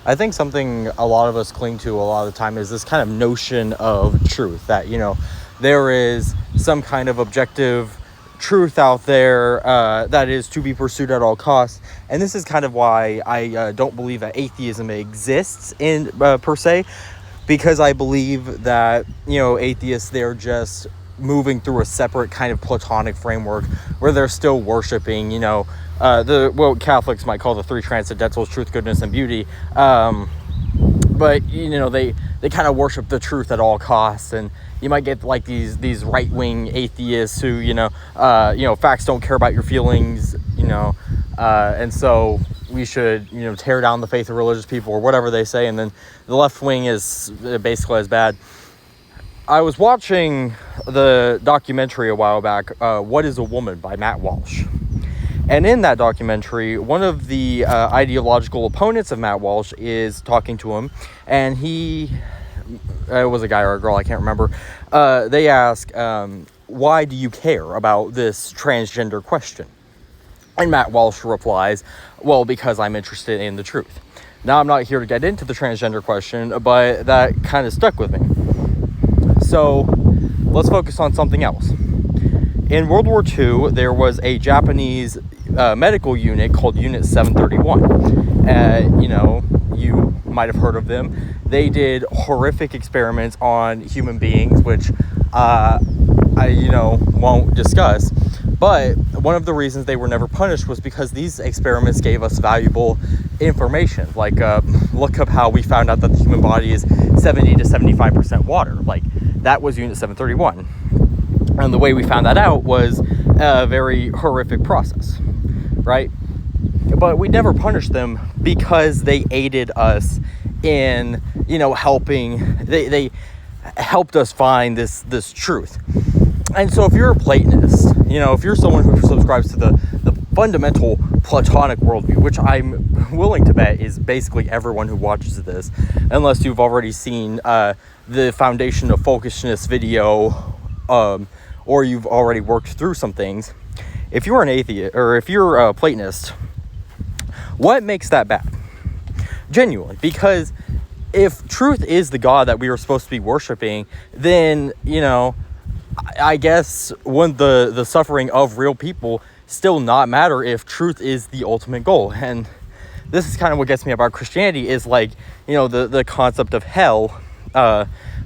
I think something a lot of us cling to a lot of the time is this kind of notion of truth, that, there is some kind of objective truth out there that is to be pursued at all costs. And this is kind of why I don't believe that atheism exists in per se, because I believe that, atheists, they're just moving through a separate kind of Platonic framework where they're still worshiping, what Catholics might call the three transcendentals: truth, goodness, and beauty. But they kind of worship the truth at all costs, and you might get like these right-wing atheists who facts don't care about your feelings, and so we should tear down the faith of religious people or whatever they say. And then the left wing is basically as bad. I was watching the documentary a while back, What is a Woman by Matt Walsh. And in that documentary, one of the ideological opponents of Matt Walsh is talking to him, and it was a guy or a girl, I can't remember. They ask, why do you care about this transgender question? And Matt Walsh replies, well, because I'm interested in the truth. Now, I'm not here to get into the transgender question, but that kind of stuck with me. So let's focus on something else. In World War II, there was a Japanese medical unit called Unit 731. You might have heard of them. They did horrific experiments on human beings, which I won't discuss. But one of the reasons they were never punished was because these experiments gave us valuable information. Like, look up how we found out that the human body is 70 to 75% water. Like, that was Unit 731. And the way we found that out was a very horrific process, right? But we never punished them because they aided us in, helping. They helped us find this truth. And so if you're a Platonist, if you're someone who subscribes to the fundamental Platonic worldview, which I'm willing to bet is basically everyone who watches this, unless you've already seen the Foundation of Folkishness video, or you've already worked through some things. If you're an atheist, or if you're a Platonist, what makes that bad? Genuinely, because if truth is the God that we are supposed to be worshiping, then, I guess wouldn't the suffering of real people still not matter if truth is the ultimate goal? And this is kind of what gets me about Christianity, is like, the concept of hell,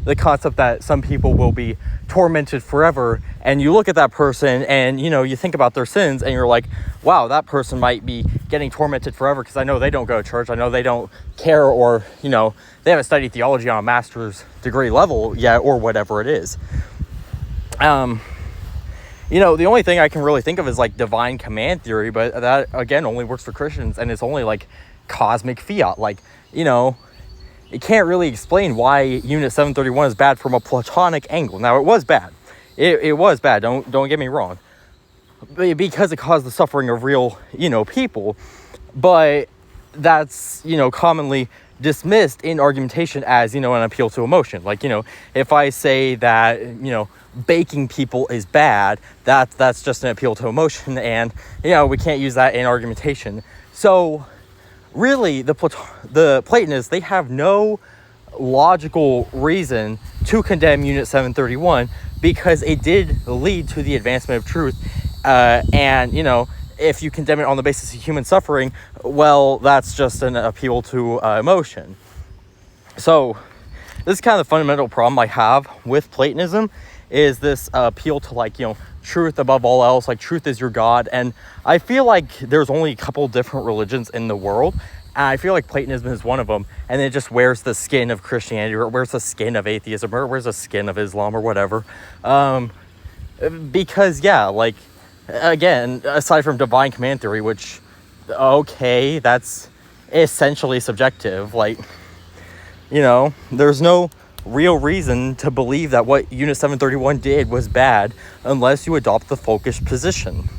the concept that some people will be tormented forever, and you look at that person and you think about their sins and you're like, wow, that person might be getting tormented forever because I know they don't go to church, I know they don't care, or they haven't studied theology on a master's degree level yet, or whatever it is. The only thing I can really think of is like divine command theory, but that again only works for Christians, and it's only like cosmic fiat. Like, it can't really explain why Unit 731 is bad from a Platonic angle. Now, it was bad. It was bad. Don't get me wrong. Because it caused the suffering of real, people. But that's, commonly dismissed in argumentation as, an appeal to emotion. Like, if I say that, baking people is bad, that's just an appeal to emotion, and, we can't use that in argumentation. So really, the Platonists, they have no logical reason to condemn Unit 731, because it did lead to the advancement of truth. And, if you condemn it on the basis of human suffering, well, that's just an appeal to emotion. So this is kind of the fundamental problem I have with Platonism, is this appeal to, like, truth above all else, like truth is your God. And I feel like there's only a couple different religions in the world, and I feel like Platonism is one of them, and it just wears the skin of Christianity, or it wears the skin of atheism, or it wears the skin of Islam, or whatever. Because, yeah, like, again, aside from divine command theory, which, okay, that's essentially subjective, like, there's no real reason to believe that what Unit 731 did was bad unless you adopt the folkish position.